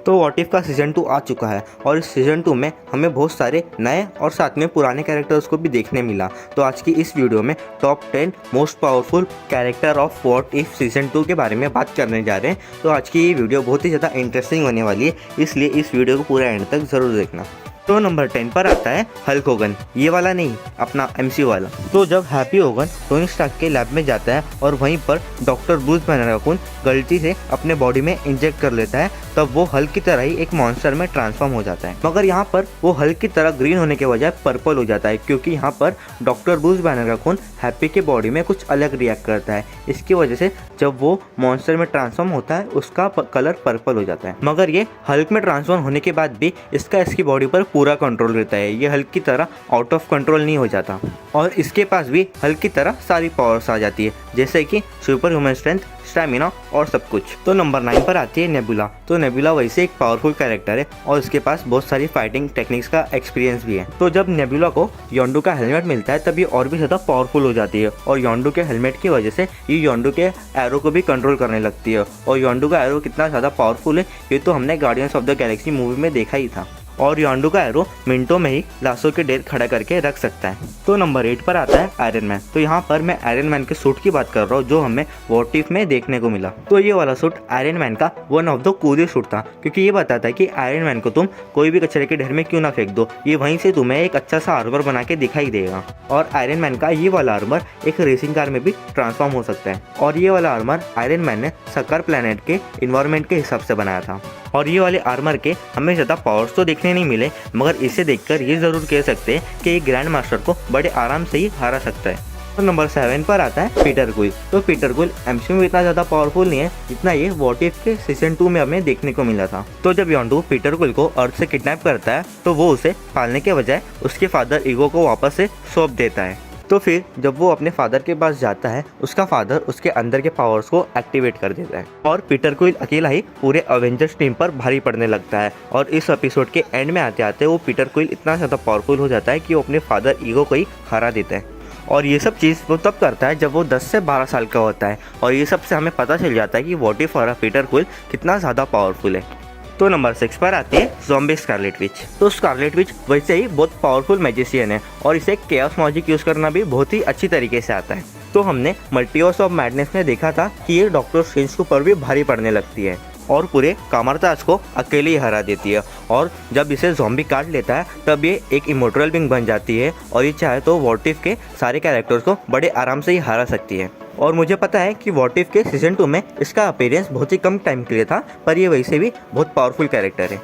तो what if का season 2 आ चुका है और इस सीज़न 2 में हमें बहुत सारे नए और साथ में पुराने कैरेक्टर्स को भी देखने मिला। तो आज की इस वीडियो में top 10 most powerful character of what if season 2 के बारे में बात करने जा रहे हैं। तो आज की ये वीडियो बहुत ही ज़्यादा इंटरेस्टिंग होने वाली है, इसलिए इस वीडियो को पूरा एंड तक ज़रूर देखना। तो नंबर 10 पर आता है हल्क होगन, ये वाला नहीं, अपना एमसीयू वाला। तो जब हैप्पी होगन टोनी स्टार्क के लैब में जाता है और वहीं पर डॉक्टर ब्रूस बैनर का खून गलती से अपने बॉडी में इंजेक्ट कर लेता है, तब वो हल्क की तरह ही एक मॉन्स्टर में ट्रांसफॉर्म हो जाता है। मगर यहाँ पर वो हल्क की तरह ग्रीन होने के बजाय पर्पल हो जाता है, क्योंकि यहाँ पर डॉक्टर ब्रूस बैनर का खून हैप्पी के बॉडी में कुछ अलग रिएक्ट करता है। इसकी वजह से जब वो मॉन्स्टर में ट्रांसफॉर्म होता है उसका कलर पर्पल हो जाता है। मगर ये हल्क में ट्रांसफॉर्म होने के बाद भी इसकी बॉडी पर पूरा कंट्रोल रहता है। ये हल्क की तरह आउट ऑफ कंट्रोल नहीं हो जाता और इसके पास भी हल्क की तरह सारी पावर्स आ जाती है, जैसे कि सुपर ह्यूमन स्ट्रेंथ, स्टैमिना और सब कुछ। तो नंबर 9 पर आती है नेबुला। तो नेबुला वैसे एक पावरफुल कैरेक्टर है और इसके पास बहुत सारी फाइटिंग टेक्निक्स का एक्सपीरियंस भी है। तो जब नेबुला को योंडू का हेलमेट मिलता है तब ये और भी ज़्यादा पावरफुल हो जाती है और योंडू के हेलमेट की वजह से ये योंडू के एरो को भी कंट्रोल करने लगती है। और योंडू का एरो कितना ज़्यादा पावरफुल है ये तो हमने guardians of the Galaxy movie में देखा ही था। और योंडू का एरो मिनटों में ही लाशों के ढेर खड़ा करके रख सकता है। तो नंबर 8 पर आता है आयरन मैन। तो यहाँ पर मैं आयरन मैन के सूट की बात कर रहा हूँ जो हमें व्हाट इफ में देखने को मिला। तो ये वाला सूट आयरन मैन का one of the coolest suit था, क्योंकि ये बताता है कि आयरन मैन को तुम कोई भी कचरे के ढेर में क्यों ना फेंक दो, ये वहीं से तुम्हें एक अच्छा सा आर्मर बना के दिखाई देगा। और आयरन मैन का ये वाला आर्मर एक रेसिंग कार में भी ट्रांसफॉर्म हो सकता है। और ये वाला आर्मर आयरन मैन ने सक्कर प्लेनेट के इन्वायरमेंट के हिसाब से बनाया था। और ये वाले आर्मर के हमें ज़्यादा पावर्स तो देखने नहीं मिले, मगर इसे देखकर ये ज़रूर कह सकते हैं कि ये ग्रैंड मास्टर को बड़े आराम से ही हरा सकता है। तो नंबर 7 पर आता है पीटर क्विल। तो पीटर क्विल एमसीयू में इतना ज़्यादा पावरफुल नहीं है जितना ये व्हाट इफ के सीजन 2 में हमें देखने को मिला था। तो जब योंडू पीटर क्विल को अर्थ से किडनैप करता है तो वो उसे पालने के बजाय उसके फादर ईगो को वापस से सौंप देता है। तो फिर जब वो अपने फादर के पास जाता है उसका फादर उसके अंदर के पावर्स को एक्टिवेट कर देता है और पीटर क्विल अकेला ही पूरे अवेंजर्स टीम पर भारी पड़ने लगता है। और इस एपिसोड के एंड में आते आते वो पीटर क्विल इतना ज़्यादा पावरफुल हो जाता है कि वो अपने फादर ईगो को ही हरा देता है। और ये सब चीज़ वो तब करता है जब वो 10 से 12 साल का होता है। और ये सब से हमें पता चल जाता है कि व्हाट इफ वाला पीटर क्विल कितना ज़्यादा पावरफुल है। तो नंबर 6 पर आती है ज़ॉम्बी स्कारलेट विच। तो स्कारलेट विच वैसे ही बहुत पावरफुल मैजिशियन है और इसे केओस मैजिक यूज़ करना भी बहुत ही अच्छी तरीके से आता है। तो हमने मल्टीवर्स ऑफ मैडनेस में देखा था कि ये डॉक्टर स्ट्रेंज के ऊपर भी भारी पड़ने लगती है और पूरे कामरताज को अकेले ही हरा देती है। और जब इसे ज़ॉम्बी काट लेता है तब ये एक इमोर्टल बीइंग बन जाती है और ये चाहे तो व्हाट इफ के सारे कैरेक्टर्स को बड़े आराम से ही हरा सकती है। और मुझे पता है कि व्हाट इफ के सीजन 2 में इसका अपीयरेंस बहुत ही कम टाइम के लिए था, पर ये वैसे भी बहुत पावरफुल कैरेक्टर है।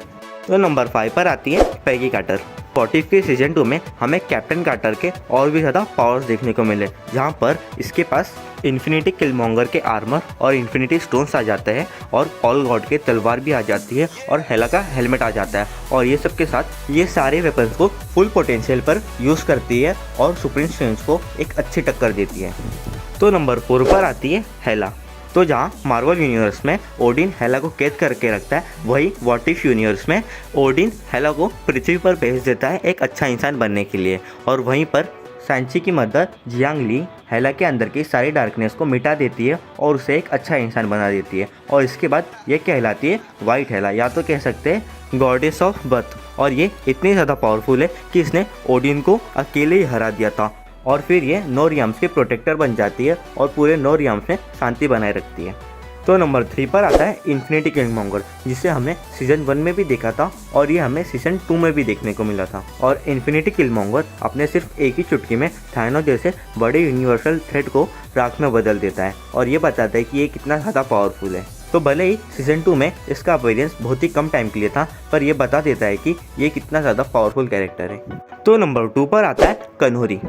तो नंबर 5 पर आती है पैगी कार्टर। व्हाट इफ के सीजन 2 में हमें कैप्टन कार्टर के और भी ज़्यादा पावर्स देखने को मिले, जहाँ पर इसके पास इन्फिनिटी किलमॉन्गर के आर्मर और इन्फिनिटी स्टोन्स आ जाते हैं और ऑल गॉड के तलवार भी आ जाती है और हेला का हेलमेट आ जाता है। और ये सब के साथ ये सारे वेपन्स को फुल पोटेंशियल पर यूज़ करती है और सुप्रीम स्ट्रेंथ को एक अच्छी टक्कर देती है। तो नंबर 4 पर आती है हेला। तो जहाँ मार्वल यूनिवर्स में ओडिन हेला को कैद करके रखता है, वही व्हाट इफ यूनिवर्स में ओडिन हेला को पृथ्वी पर भेज देता है एक अच्छा इंसान बनने के लिए। और वहीं पर सांची की मदर जियांग ली हेला के अंदर की सारी डार्कनेस को मिटा देती है और उसे एक अच्छा इंसान बना देती है। और इसके बाद ये कहलाती है वाइट हेला, या तो कह सकते हैं गॉडेस ऑफ बर्थ। और ये इतनी ज़्यादा पावरफुल है कि इसने ओडिन को अकेले ही हरा दिया था। और फिर ये 9 रियम्स के प्रोटेक्टर बन जाती है और पूरे 9 रियम्स में शांति बनाए रखती है। तो नंबर 3 पर आता है इन्फिनिटी किलमॉन्गर, जिसे हमने सीजन 1 में भी देखा था और ये हमें सीजन 2 में भी देखने को मिला था। और इन्फिनिटी किलमॉन्गर अपने सिर्फ एक ही चुटकी में थानोस जैसे बड़े यूनिवर्सल थ्रेट को राख में बदल देता है और ये बताता है कि ये कितना ज़्यादा पावरफुल है। तो भले ही सीजन 2 में इसका अपीयरेंस बहुत ही कम टाइम के लिए था, पर यह बता देता है कि ये कितना ज़्यादा पावरफुल कैरेक्टर है। तो नंबर 2 पर आता है कन्होरी।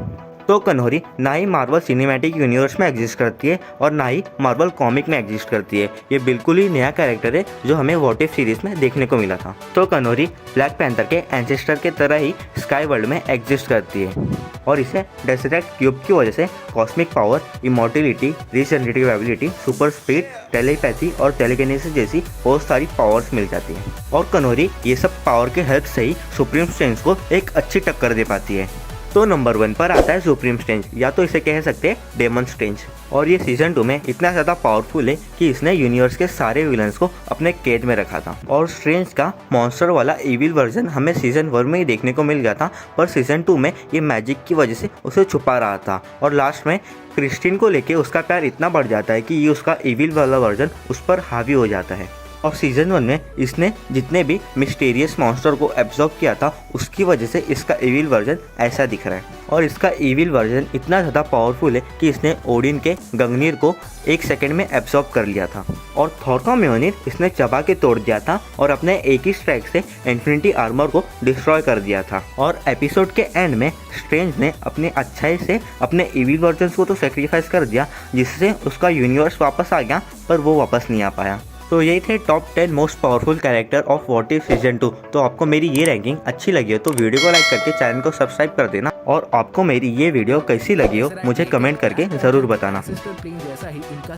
तो कन्होरी ना ही मार्वल सिनेमैटिक यूनिवर्स में एग्जिस्ट करती है और ना ही मार्वल कॉमिक में एग्जिस्ट करती है। ये बिल्कुल ही नया कैरेक्टर है जो हमें व्हाट इफ सीरीज में देखने को मिला था। तो कन्होरी ब्लैक पैंथर के एंसेस्टर के तरह ही स्काई वर्ल्ड में एग्जिस्ट करती है और इसे डेसरेक्ट क्यूब की वजह से cosmic power, immortality, regenerative ability, super speed, telepathy और टेलीकिनेसिस जैसी बहुत सारी पावर्स मिल जाती हैं। और कन्होरी ये सब पावर के हेल्प से ही सुप्रीम स्ट्रेंथ को एक अच्छी टक्कर दे पाती है। तो नंबर 1 पर आता है सुप्रीम स्ट्रेंज, या तो इसे कह सकते हैं डेमन स्ट्रेंज। और ये सीजन 2 में इतना ज़्यादा पावरफुल है कि इसने यूनिवर्स के सारे विलन्स को अपने कैद में रखा था। और स्ट्रेंज का मॉन्स्टर वाला इविल वर्जन हमें सीजन 1 में ही देखने को मिल गया था, पर सीजन 2 में ये मैजिक की वजह से उसे छुपा रहा था और लास्ट में क्रिस्टीन को लेके उसका प्यार इतना बढ़ जाता है कि ये उसका इविल वाला वर्जन उस पर हावी हो जाता है। और सीजन 1 में इसने जितने भी मिस्टीरियस मॉन्स्टर को एब्जॉर्ब किया था उसकी वजह से इसका इविल वर्जन ऐसा दिख रहा है। और इसका इविल वर्जन इतना ज़्यादा पावरफुल है कि इसने ओडिन के गंगनीर को 1 सेकंड में एब्जॉर्ब कर लिया था। और थॉर का म्योनिर इसने चबा के तोड़ दिया था और अपने एक ही स्ट्राइक से इन्फिनिटी आर्मर को डिस्ट्रॉय कर दिया था। और एपिसोड के एंड में स्ट्रेंज ने अपनी अच्छाई से अपने इविल वर्जन को तो सेक्रीफाइस कर दिया, जिससे उसका यूनिवर्स वापस आ गया, पर वो वापस नहीं आ पाया। तो यही थे top 10 most powerful character of what if season 2। तो आपको मेरी ये रैंकिंग अच्छी लगी हो तो वीडियो को लाइक करके चैनल को सब्सक्राइब कर देना, और आपको मेरी ये वीडियो कैसी लगी हो मुझे कमेंट करके ज़रूर बताना।